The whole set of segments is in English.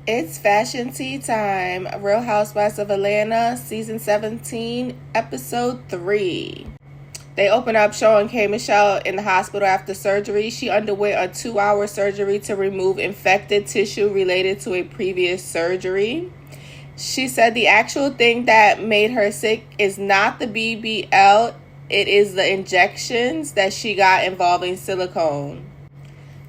It's fashion tea time. Real Housewives of Atlanta, season 17, episode 3. They open up showing K. Michelle in the hospital after surgery. She underwent a 2-hour surgery to remove infected tissue related to a previous surgery. She said the actual thing that made her sick is not the BBL, it is the injections that she got involving silicone.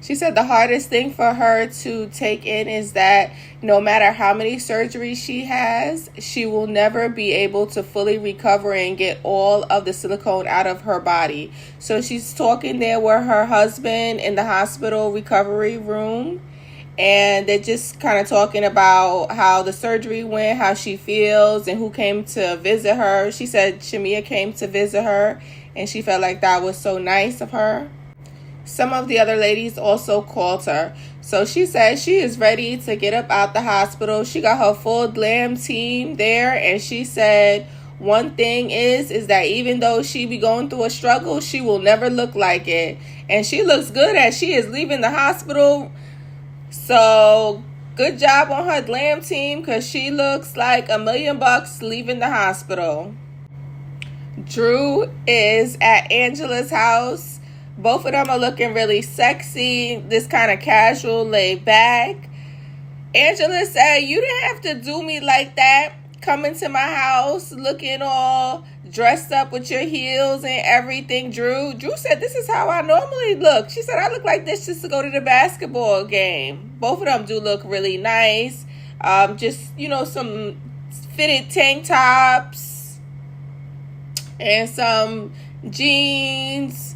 She said the hardest thing for her to take in is that no matter how many surgeries she has, she will never be able to fully recover and get all of the silicone out of her body. So she's talking there with her husband in the hospital recovery room, and they're just kind of talking about how the surgery went, how she feels, and who came to visit her. She said Shamea came to visit her, and she felt like that was so nice of her. Some of the other ladies also called her. So she said she is ready to get up out the hospital. She got her full glam team there. And she said one thing is that even though she be going through a struggle, she will never look like it. And she looks good as she is leaving the hospital. So good job on her glam team, because she looks like $1 million leaving the hospital. Drew is at Angela's house. Both of them are looking really sexy, this kind of casual, laid back. Angela said, "You didn't have to do me like that, coming to my house, looking all dressed up with your heels and everything." Drew said, "This is how I normally look." She said, "I look like this just to go to the basketball game." Both of them do look really nice. Some fitted tank tops and some jeans.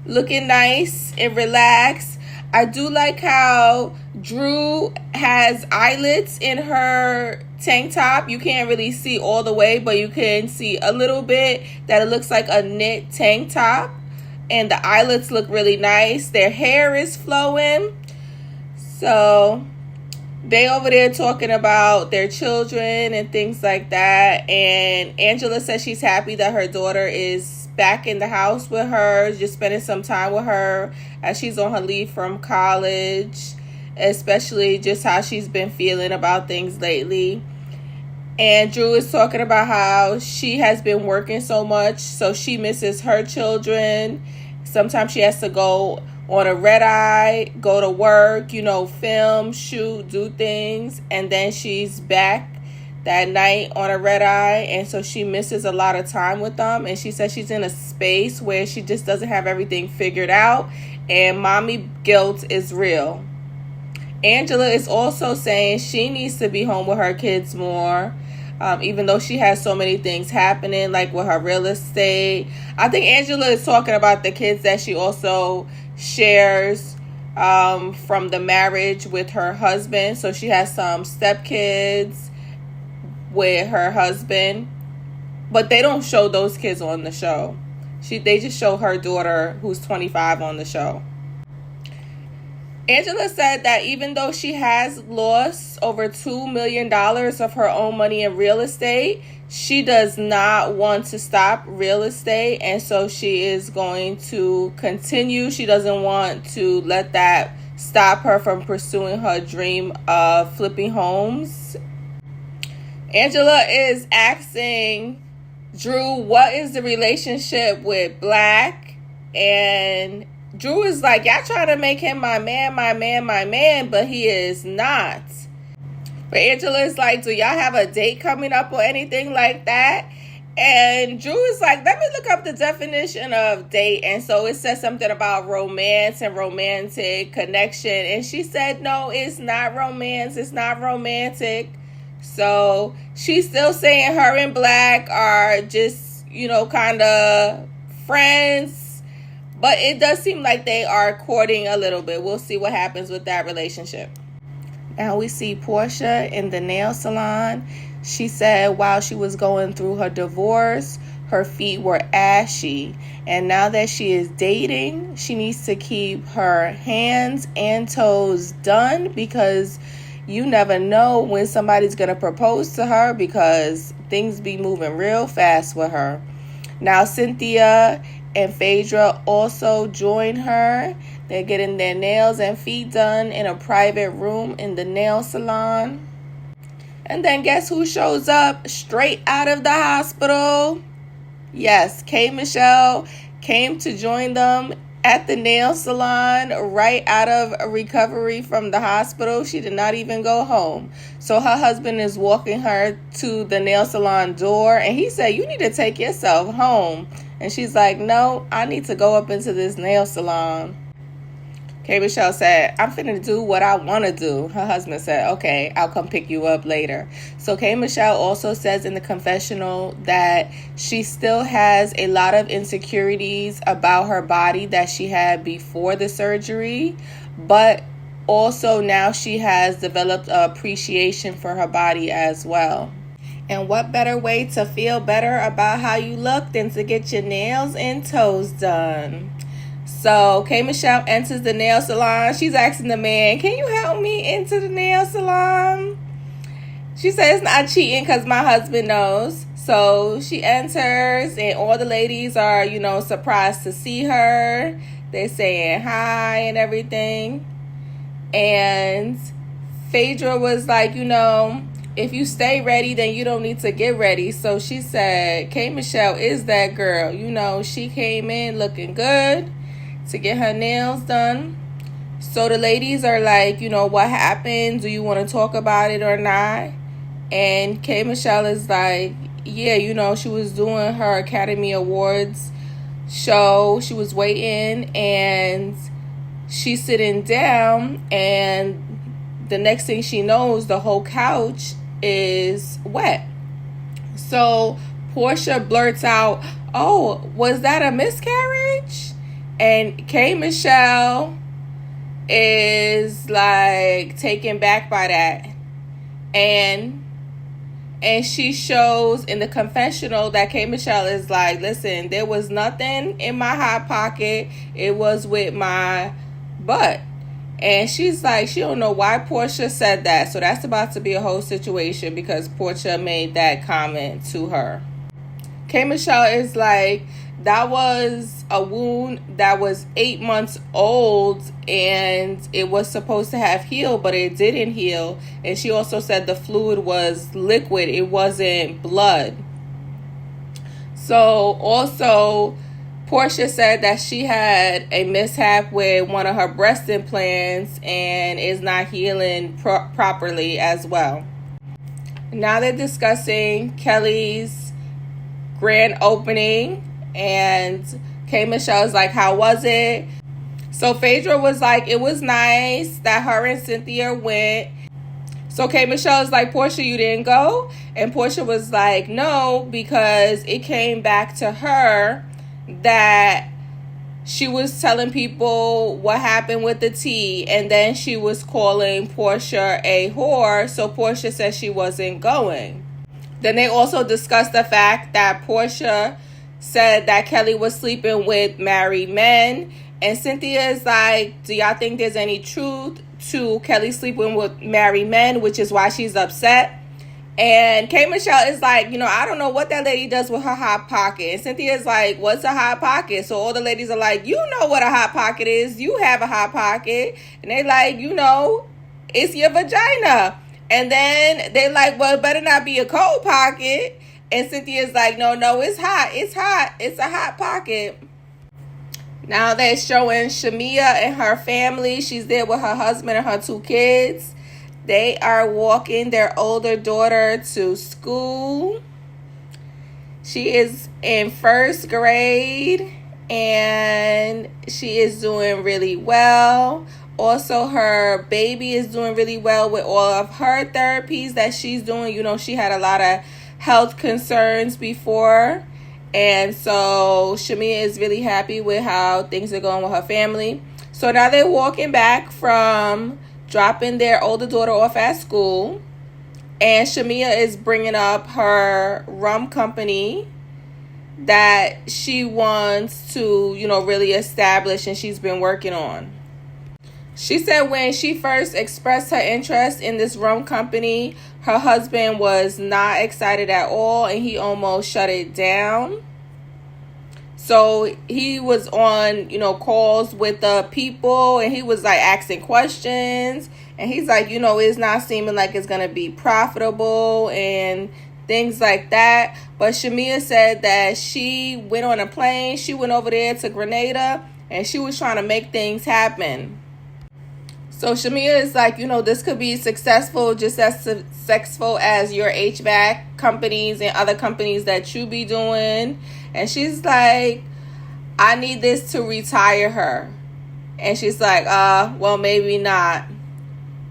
Looking nice and relaxed. I do like how Drew has eyelets in her tank top. You can't really see all the way, but you can see a little bit that it looks like a knit tank top. And the eyelets look really nice. Their hair is flowing. So they over there talking about their children and things like that. And Angela says she's happy that her daughter is back in the house with her, just spending some time with her as she's on her leave from college, especially just how she's been feeling about things lately. And Drew is talking about how she has been working so much, so she misses her children. Sometimes she has to go on a red eye, go to work, film, shoot, do things, and then she's back that night on a red eye, and so she misses a lot of time with them. And she says she's in a space where she just doesn't have everything figured out, and mommy guilt is real. Angela is also saying she needs to be home with her kids more, even though she has so many things happening, like with her real estate. I think Angela is talking about the kids that she also shares from the marriage with her husband. So she has some stepkids with her husband, but they don't show those kids on the show. They just show her daughter, who's 25, on the show. Angela said that even though she has lost over $2 million of her own money in real estate, she does not want to stop real estate, and so she is going to continue. She doesn't want to let that stop her from pursuing her dream of flipping homes. Angela is asking Drew, what is the relationship with Blakk? And Drew is like, y'all trying to make him my man, but he is not. But Angela is like, do y'all have a date coming up or anything like that? And Drew is like, let me look up the definition of date. And so it says something about romance and romantic connection. And she said, no, it's not romance. It's not romantic. So she's still saying her and Blakk are just, kind of friends. But it does seem like they are courting a little bit. We'll see what happens with that relationship. Now we see Portia in the nail salon. She said while she was going through her divorce, her feet were ashy. And now that she is dating, she needs to keep her hands and toes done, because you never know when somebody's going to propose to her, because things be moving real fast with her. Now Cynthia and Phaedra also join her. They're getting their nails and feet done in a private room in the nail salon. And then guess who shows up straight out of the hospital? Yes, K. Michelle came to join them at the nail salon right out of recovery from the hospital. She did not even go home. So her husband is walking her to the nail salon door, and he said, "You need to take yourself home." And she's like, "No, I need to go up into this nail salon." K. Michelle said, "I'm finna do what I want to do." Her husband said, "Okay, I'll come pick you up later." So K. Michelle also says in the confessional that she still has a lot of insecurities about her body that she had before the surgery, but also now she has developed an appreciation for her body as well. And what better way to feel better about how you look than to get your nails and toes done? So K. Michelle enters the nail salon. She's asking the man, "Can you help me into the nail salon?" She says it's not cheating because my husband knows. So she enters and all the ladies are, surprised to see her. They're saying hi and everything. And Phaedra was like, if you stay ready, then you don't need to get ready. So she said, K. Michelle is that girl. She came in looking good to get her nails done. So the ladies are like, what happened? Do you want to talk about it or not? And K. Michelle is like, yeah, she was doing her Academy Awards show. She was waiting and she's sitting down, and the next thing she knows, the whole couch is wet. So Portia blurts out, "Oh, was that a miscarriage?" And K. Michelle is like taken back by that. And she shows in the confessional that K. Michelle is like, "Listen, there was nothing in my hot pocket. It was with my butt." And she's like, she don't know why Portia said that. So that's about to be a whole situation because Portia made that comment to her. K. Michelle is like, that was a wound that was 8 months old and it was supposed to have healed, but it didn't heal. And she also said the fluid was liquid. It wasn't blood. So also Portia said that she had a mishap with one of her breast implants and is not healing properly as well. Now they're discussing Kelly's grand opening, and K. Michelle's like, "How was it?" So Phaedra was like, "It was nice that her and Cynthia went." So K. Michelle's like, "Portia, you didn't go?" And Portia was like, "No, because it came back to her that she was telling people what happened with the tea, and then she was calling Portia a whore, so Portia said she wasn't going." Then they also discussed the fact that Portia said that Kelly was sleeping with married men, and Cynthia is like, "Do y'all think there's any truth to Kelly sleeping with married men?" Which is why she's upset. And K. Michelle is like, I don't know what that lady does with her hot pocket. And Cynthia's like, "What's a hot pocket?" So all the ladies are like, "You know what a hot pocket is. You have a hot pocket." And they like, "It's your vagina." And then they like, "Well, it better not be a cold pocket." And Cynthia's like, no, it's hot. It's hot. It's a hot pocket. Now they're showing Shamea and her family. She's there with her husband and her 2 kids. They are walking their older daughter to school. She is in 1st grade and she is doing really well. Also, her baby is doing really well with all of her therapies that she's doing. She had a lot of health concerns before. And so Shamea is really happy with how things are going with her family. So now they're walking back from dropping their older daughter off at school. And Shamea is bringing up her rum company that she wants to, really establish and she's been working on. She said when she first expressed her interest in this rum company, her husband was not excited at all and he almost shut it down. So he was on, calls with the people, and he was like asking questions, and he's like, it's not seeming like it's going to be profitable and things like that. But Shamea said that she went on a plane, she went over there to Grenada, and she was trying to make things happen. So Shamea is like, this could be successful, just as successful as your HVAC companies and other companies that you be doing. And she's like, I need this to retire her. And she's like, well, maybe not.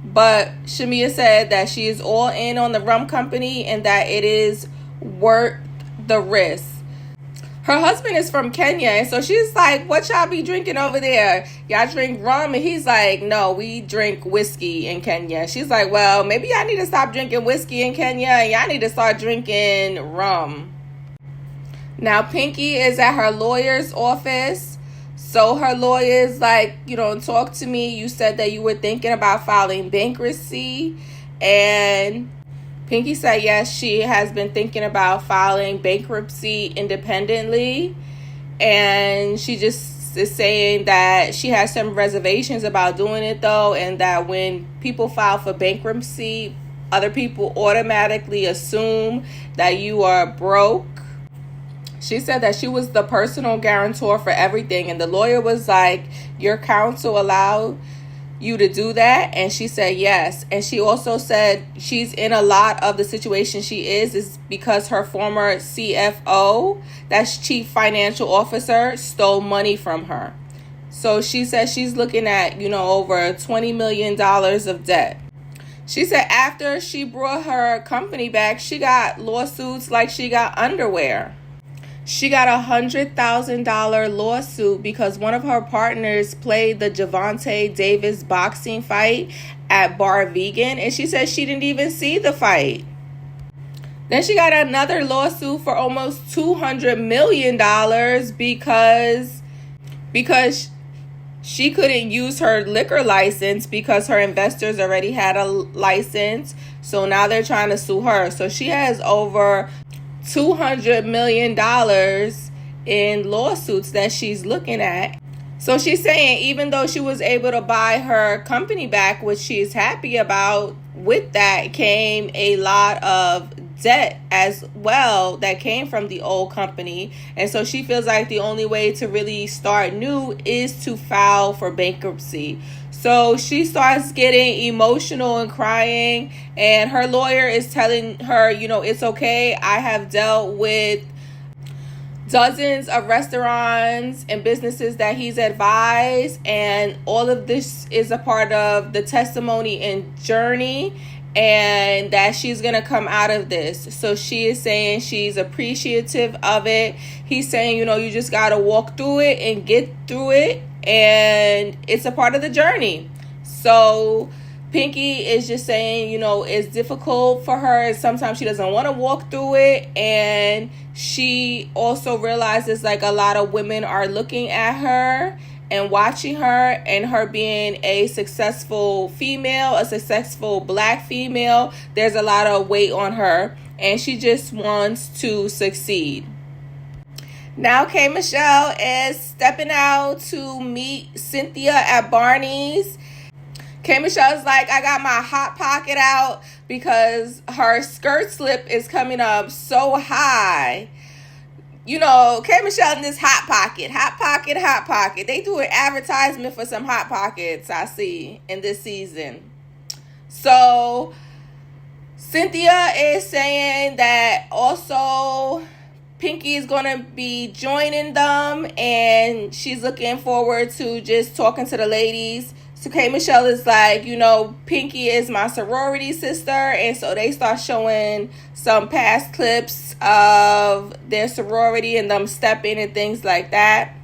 But Shamea said that she is all in on the rum company and that it is worth the risk. Her husband is from Kenya, and so she's like, what y'all be drinking over there? Y'all drink rum? And he's like, no, we drink whiskey in Kenya. She's like, well, maybe y'all need to stop drinking whiskey in Kenya and y'all need to start drinking rum. Now, Pinky is at her lawyer's office. So her lawyer's like, talk to me. You said that you were thinking about filing bankruptcy. And Pinky said, yes, she has been thinking about filing bankruptcy independently. And she just is saying that she has some reservations about doing it, though. And that when people file for bankruptcy, other people automatically assume that you are broke. She said that she was the personal guarantor for everything. And the lawyer was like, your counsel allowed you to do that? And she said yes. And she also said she's in a lot of the situation she is because her former CFO, that's Chief Financial Officer, stole money from her. So she said she's looking at, over $20 million of debt. She said after she brought her company back, she got lawsuits like she got underwear. She got a $100,000 lawsuit because one of her partners played the Gervonta Davis boxing fight at Bar Vegan, and she said she didn't even see the fight. Then she got another lawsuit for almost $200 million because she couldn't use her liquor license because her investors already had a license. So now they're trying to sue her. So she has over $200 million in lawsuits that she's looking at. So she's saying even though she was able to buy her company back, which she's happy about, with that came a lot of debt as well that came from the old company. And so she feels like the only way to really start new is to file for bankruptcy. So she starts getting emotional and crying, and her lawyer is telling her, it's okay. I have dealt with dozens of restaurants and businesses that he's advised, and all of this is a part of the testimony and journey, and that she's going to come out of this. So she is saying she's appreciative of it. He's saying, you just got to walk through it and get through it. And it's a part of the journey. So Pinky is just saying, it's difficult for her. Sometimes she doesn't want to walk through it. And she also realizes like a lot of women are looking at her and watching her, and her being a successful female, a successful Black female. There's a lot of weight on her, and she just wants to succeed. Now K. Michelle is stepping out to meet Cynthia at Barney's. K. Michelle's like, I got my Hot Pocket out because her skirt slip is coming up so high. K. Michelle in this Hot Pocket. They do an advertisement for some Hot Pockets, I see, in this season. So Cynthia is saying that also Pinky is going to be joining them, and she's looking forward to just talking to the ladies. So K. Michelle is like, Pinky is my sorority sister, and so they start showing some past clips of their sorority and them stepping and things like that.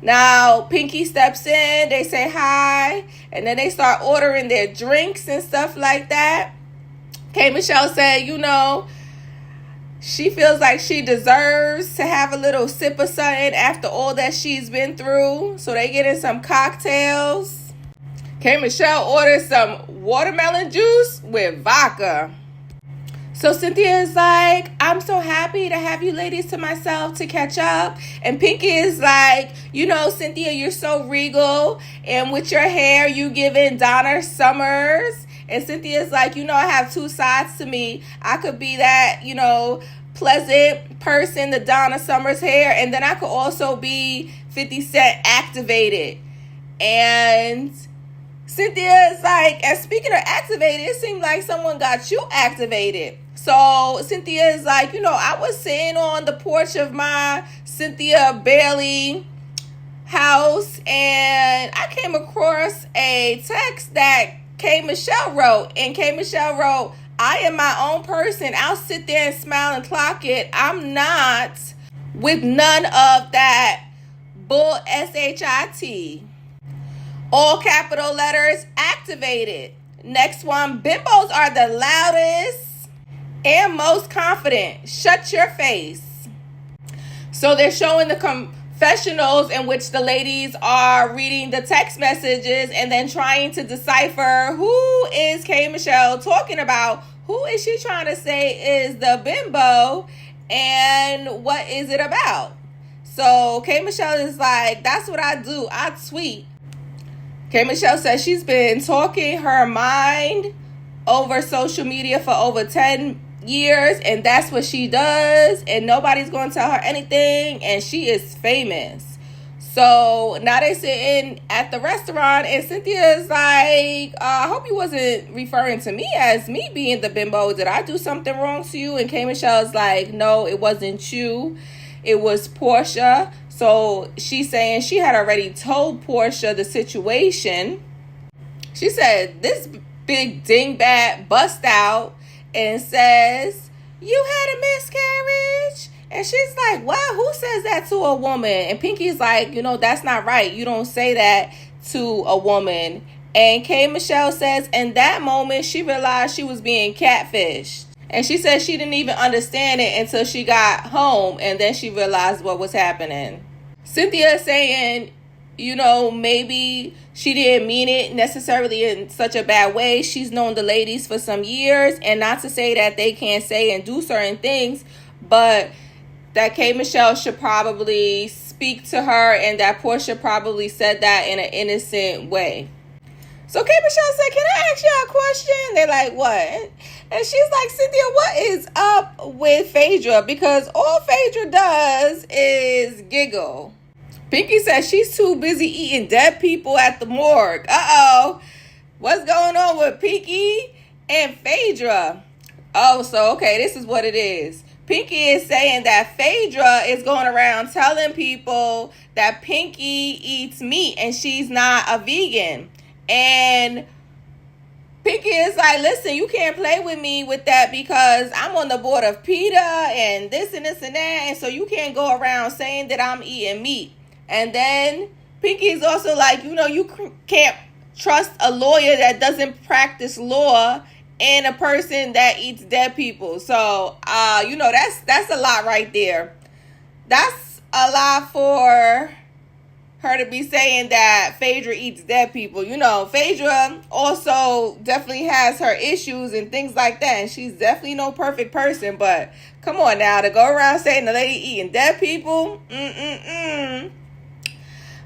Now Pinky steps in, they say hi, and then they start ordering their drinks and stuff like that. K. Michelle said, she feels like she deserves to have a little sip of something after all that she's been through. So they get in some cocktails. K. Michelle orders some watermelon juice with vodka. So Cynthia is like, I'm so happy to have you ladies to myself to catch up. And Pinky is like, Cynthia, you're so regal. And with your hair, you giving Donna Summers. And Cynthia's like, I have two sides to me. I could be that, pleasant person, the Donna Summers hair. And then I could also be 50 Cent activated. And Cynthia is like, and speaking of activated, it seemed like someone got you activated. So Cynthia is like, I was sitting on the porch of my Cynthia Bailey house and I came across a text that K. Michelle wrote. And K. Michelle wrote, I am my own person. I'll sit there and smile and clock it. I'm not with none of that bull SHIT. All capital letters activated. Next one, bimbos are the loudest and most confident. Shut your face. So they're showing the confessionals in which the ladies are reading the text messages and then trying to decipher who is K. Michelle talking about. Who is she trying to say is the bimbo and what is it about? So K. Michelle is like, that's what I do. I tweet. K. Michelle says she's been talking her mind over social media for over 10 years, and that's what she does, and nobody's going to tell her anything, and she is famous. So now they sitting at the restaurant, and Cynthia is like, I hope you wasn't referring to me as me being the bimbo. Did I do something wrong to you? And K. Michelle is like, no, it wasn't you. It was Portia. So she's saying she had already told Portia the situation. She said, this big dingbat bust out and says, you had a miscarriage? And she's like, what? Who says that to a woman? And Pinky's like, that's not right. You don't say that to a woman. And K. Michelle says, in that moment, she realized she was being catfished. And she said she didn't even understand it until she got home. And then she realized what was happening. Cynthia is saying, maybe she didn't mean it necessarily in such a bad way. She's known the ladies for some years, and not to say that they can't say and do certain things, but that K. Michelle should probably speak to her, and that Portia probably said that in an innocent way. So K. Michelle said, can I ask y'all a question? They're like, what? And she's like, Cynthia, what is up with Phaedra? Because all Phaedra does is giggle. Pinky says she's too busy eating dead people at the morgue. Uh-oh. What's going on with Pinky and Phaedra? Oh, so, okay, this is what it is. Pinky is saying that Phaedra is going around telling people that Pinky eats meat and she's not a vegan. And Pinky is like, listen, you can't play with me with that because I'm on the board of PETA and this and this and that. And so you can't go around saying that I'm eating meat. And then Pinky is also like, you can't trust a lawyer that doesn't practice law and a person that eats dead people. So, that's a lot right there. That's a lot for her to be saying that Phaedra eats dead people. Phaedra also definitely has her issues and things like that. And she's definitely no perfect person. But come on now, to go around saying the lady eating dead people,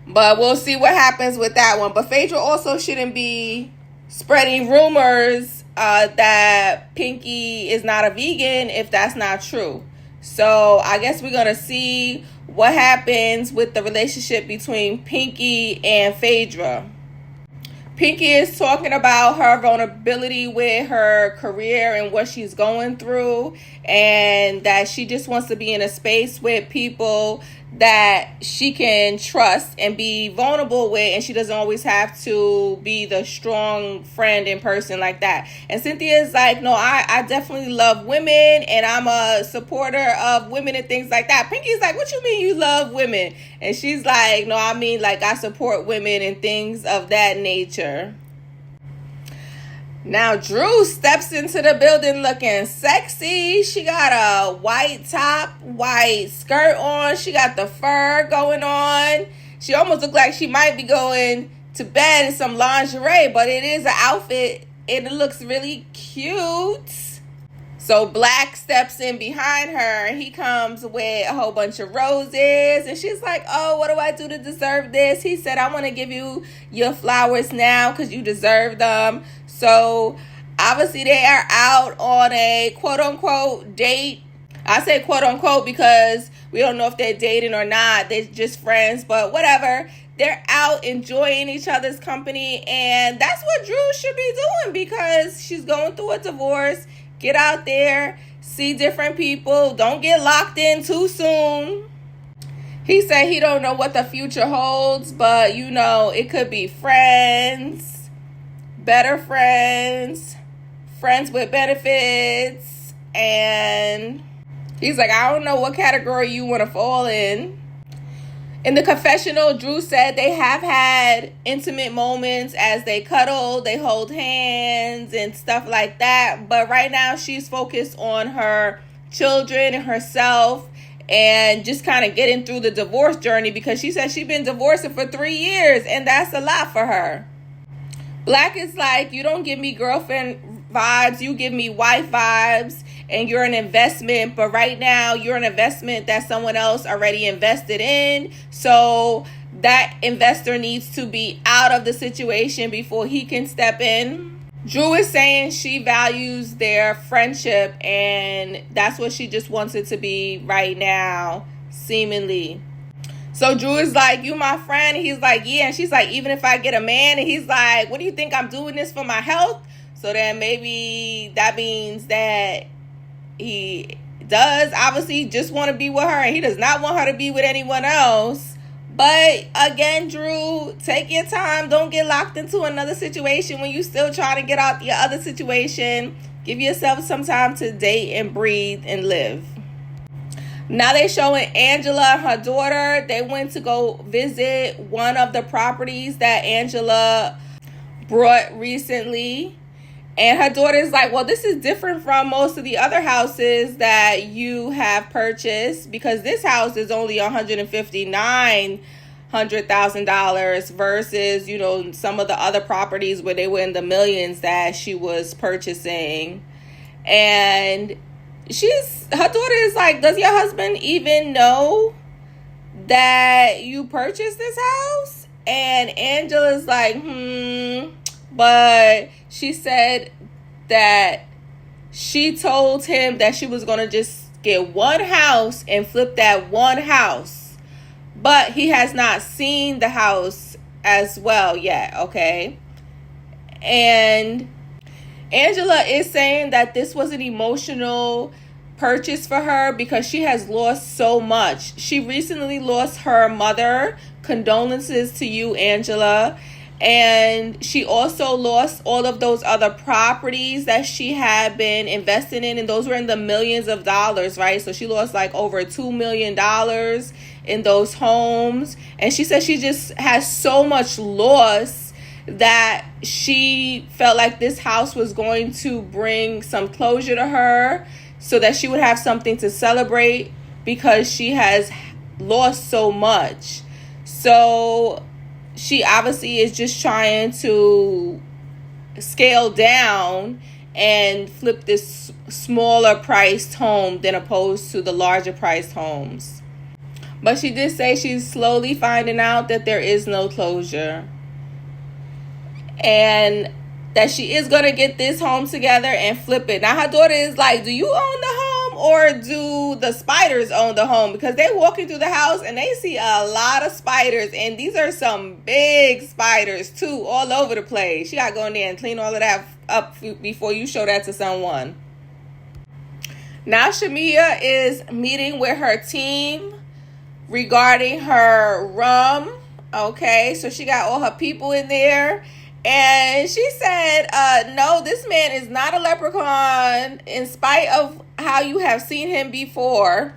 But we'll see what happens with that one. But Phaedra also shouldn't be spreading rumors that Pinky is not a vegan if that's not true. So I guess we're going to see what happens with the relationship between Pinky and Phaedra. Pinky is talking about her vulnerability with her career and what she's going through, and that she just wants to be in a space with people that she can trust and be vulnerable with, and she doesn't always have to be the strong friend in person like that. And Cynthia is like, no, I definitely love women, and I'm a supporter of women and things like that. Pinky's like, what you mean you love women? And she's like, no, I mean, like, I support women and things of that nature. Now, Drew steps into the building looking sexy. She got a white top, white skirt on. She got the fur going on. She almost looked like she might be going to bed in some lingerie, but it is an outfit and it looks really cute. So Blakk steps in behind her, and he comes with a whole bunch of roses, and she's like, oh, what do I do to deserve this? He said, I want to give you your flowers now because you deserve them. So obviously they are out on a quote-unquote date. I say quote-unquote because we don't know if they're dating or not. They're just friends, but whatever. They're out enjoying each other's company, and that's what Drew should be doing because she's going through a divorce. Get out there, see different people. Don't get locked in too soon. He said he don't know what the future holds, but it could be friends, better friends, friends with benefits, and he's like, I don't know what category you want to fall in. In the confessional, Drew said they have had intimate moments as they cuddle, they hold hands and stuff like that. But right now she's focused on her children and herself and just kind of getting through the divorce journey because she said she's been divorcing for 3 years and that's a lot for her. Blakk is like, you don't give me girlfriend vibes, you give me wife vibes. And you're an investment, but right now you're an investment that someone else already invested in. So that investor needs to be out of the situation before he can step in. Drew is saying she values their friendship, and that's what she just wants it to be right now, seemingly. So Drew is like, you my friend? And he's like, yeah. And she's like, even if I get a man? And he's like, what do you think, I'm doing this for my health? So then maybe that means that he does obviously just want to be with her and he does not want her to be with anyone else. But again, Drew, take your time. Don't get locked into another situation when you still trying to get out your other situation. Give yourself some time to date and breathe and live. Now they're showing Angela and her daughter. They went to go visit one of the properties that Angela brought recently. And her daughter's like, well, this is different from most of the other houses that you have purchased because this house is only $159,000 versus, some of the other properties where they were in the millions that she was purchasing. And her daughter is like, does your husband even know that you purchased this house? And Angela's like, but she said that she told him that she was going to just get one house and flip that one house. But he has not seen the house as well yet, okay? And Angela is saying that this was an emotional purchase for her because she has lost so much. She recently lost her mother. Condolences to you, Angela. And she also lost all of those other properties that she had been investing in, and those were in the millions of dollars, right? So she lost like over $2 million in those homes. And she said she just has so much loss that she felt like this house was going to bring some closure to her so that she would have something to celebrate because she has lost so much. So she obviously is just trying to scale down and flip this smaller priced home than opposed to the larger priced homes. But she did say she's slowly finding out that there is no closure. And that she is going to get this home together and flip it. Now her daughter is like, do you own the home or do the spiders own the home? Because they're walking through the house and they see a lot of spiders. And these are some big spiders too, all over the place. She got to go in there and clean all of that up before you show that to someone. Now Shamea is meeting with her team regarding her rum. Okay, so she got all her people in there. And she said, no, this man is not a leprechaun in spite of how you have seen him before.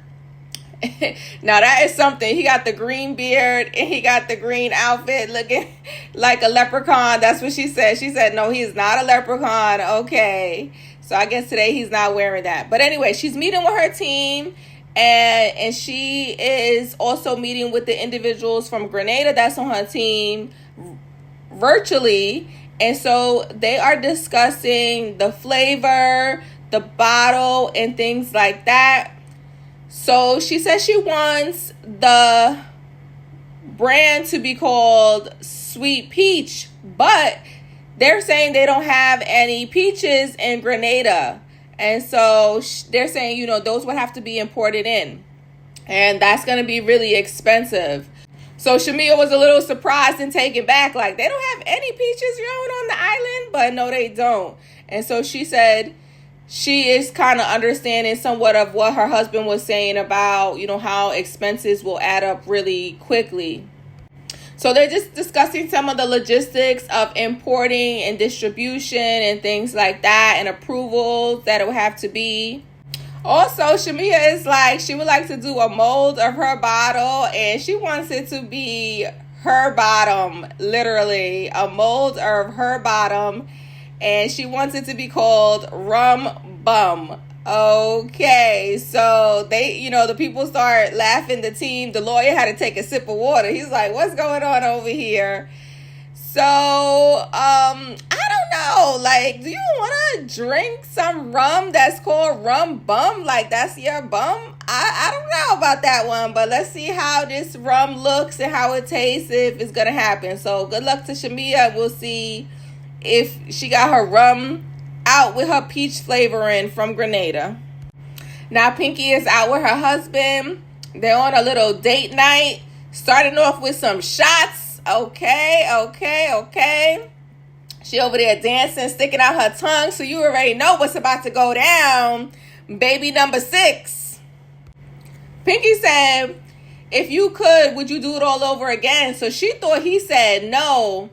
Now that is something. He got the green beard and he got the green outfit looking like a leprechaun. That's what she said. She said, no, he's not a leprechaun. Okay. So I guess today he's not wearing that. But anyway, she's meeting with her team. And she is also meeting with the individuals from Grenada that's on her team virtually. And so they are discussing the flavor, the bottle and things like that. So she says she wants the brand to be called Sweet Peach, but they're saying they don't have any peaches in Grenada. And so they're saying, those would have to be imported in. And that's going to be really expensive. So Shamea was a little surprised and taken back. Like, they don't have any peaches growing on the island? But no, they don't. And so she said she is kind of understanding somewhat of what her husband was saying about, how expenses will add up really quickly. So they're just discussing some of the logistics of importing and distribution and things like that, and approvals that it would have to be. Also, Shamea is like, she would like to do a mold of her bottle, and she wants it to be her bottom, literally a mold of her bottom, and she wants it to be called Rum Bum. Okay, so they, the people start laughing. The team, the lawyer had to take a sip of water. He's like, what's going on over here? So, I don't know. Like, do you want to drink some rum that's called Rum Bum? Like, that's your bum? I don't know about that one, but let's see how this rum looks and how it tastes, if it's going to happen. So, good luck to Shamea. We'll see if she got her rum out with her peach flavoring from Grenada. Now, Pinky is out with her husband. They're on a little date night, starting off with some shots. Okay. She over there dancing, sticking out her tongue, so you already know what's about to go down. Baby number 6. Pinky said, if you could, would you do it all over again? So she thought he said no,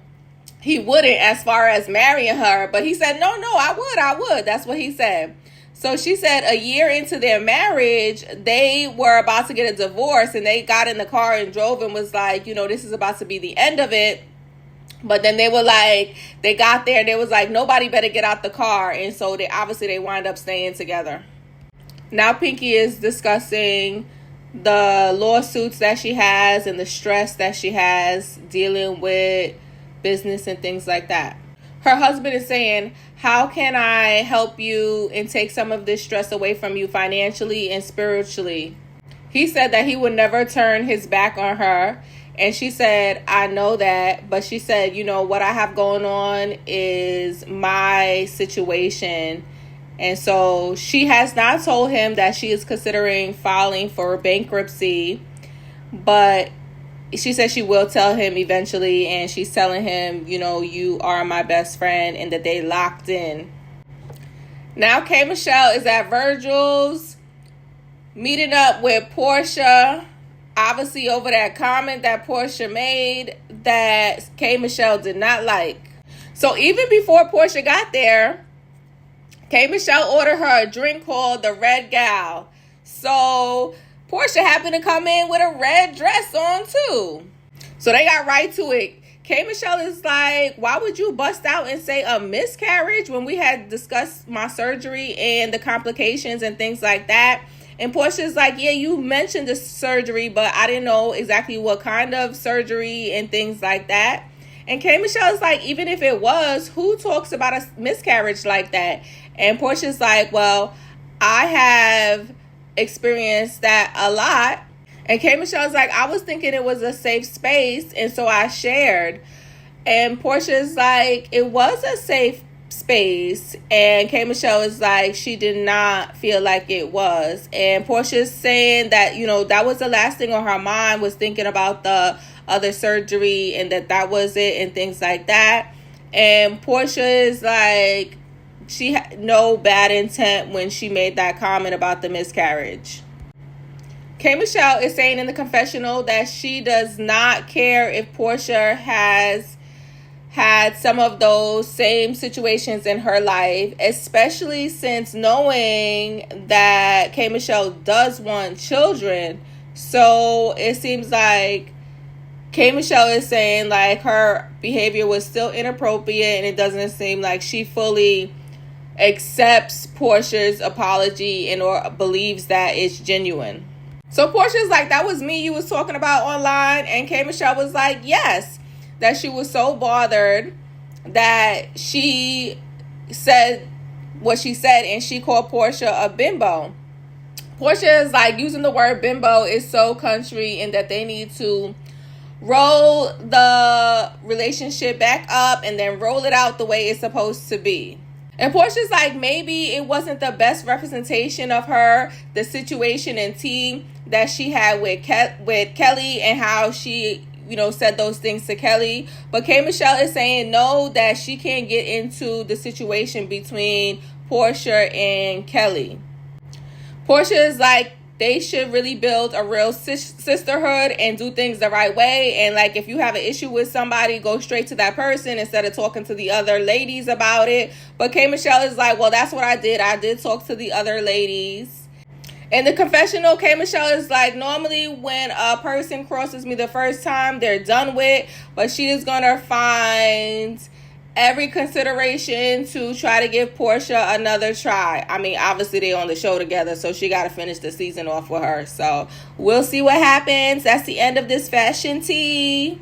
he wouldn't, as far as marrying her. But he said, no, I would. That's what he said. So she said a year into their marriage, they were about to get a divorce, and they got in the car and drove and was like, this is about to be the end of it. But then they were like, they got there and they was like, nobody better get out the car. And so they wind up staying together. Now Pinky is discussing the lawsuits that she has and the stress that she has dealing with business and things like that. Her husband is saying, how can I help you and take some of this stress away from you financially and spiritually? He said that he would never turn his back on her. And she said, I know that. But she said, what I have going on is my situation. And so she has not told him that she is considering filing for bankruptcy. But she said she will tell him eventually, and she's telling him, you are my best friend, and that they locked in. Now K. Michelle is at Virgil's, meeting up with Portia, obviously over that comment that Portia made that K. Michelle did not like. So even before Portia got there, K. Michelle ordered her a drink called the Red Gal. So Portia happened to come in with a red dress on too. So they got right to it. K. Michelle is like, why would you bust out and say a miscarriage when we had discussed my surgery and the complications and things like that? And Portia's like, yeah, you mentioned the surgery, but I didn't know exactly what kind of surgery and things like that. And K. Michelle's like, even if it was, who talks about a miscarriage like that? And Portia's like, well, I have experienced that a lot. And K. Michelle's like, I was thinking it was a safe space, and so I shared. And Portia's like, it was a safe space. And K. Michelle is like, she did not feel like it was. And Portia's saying that, that was the last thing on her mind, was thinking about the other surgery and that was it and things like that. And Portia is like, she had no bad intent when she made that comment about the miscarriage. K. Michelle is saying in the confessional that she does not care if Portia has had some of those same situations in her life, especially since knowing that K. Michelle does want children. So it seems like K. Michelle is saying like her behavior was still inappropriate, and it doesn't seem like she fully accepts Portia's apology and or believes that it's genuine. So Portia's like, that was me you was talking about online. And K. Michelle was like, yes, that she was so bothered that she said what she said, and she called Portia a bimbo. Portia is like, using the word bimbo is so country, and that they need to roll the relationship back up and then roll it out the way it's supposed to be. And Portia's like, maybe it wasn't the best representation of her, the situation and tea that she had with Kelly, and how she, said those things to Kelly. But K. Michelle is saying no, that she can't get into the situation between Portia and Kelly. Portia is like, they should really build a real sisterhood and do things the right way. And like, if you have an issue with somebody, go straight to that person instead of talking to the other ladies about it. But K. Michelle is like, well, that's what I did. I did talk to the other ladies. In the confessional, K. Michelle is like, normally when a person crosses me the first time, they're done with. But she is going to find every consideration to try to give Portia another try. I mean, obviously they on the show together, so she got to finish the season off with her. So we'll see what happens. That's the end of this fashion tea.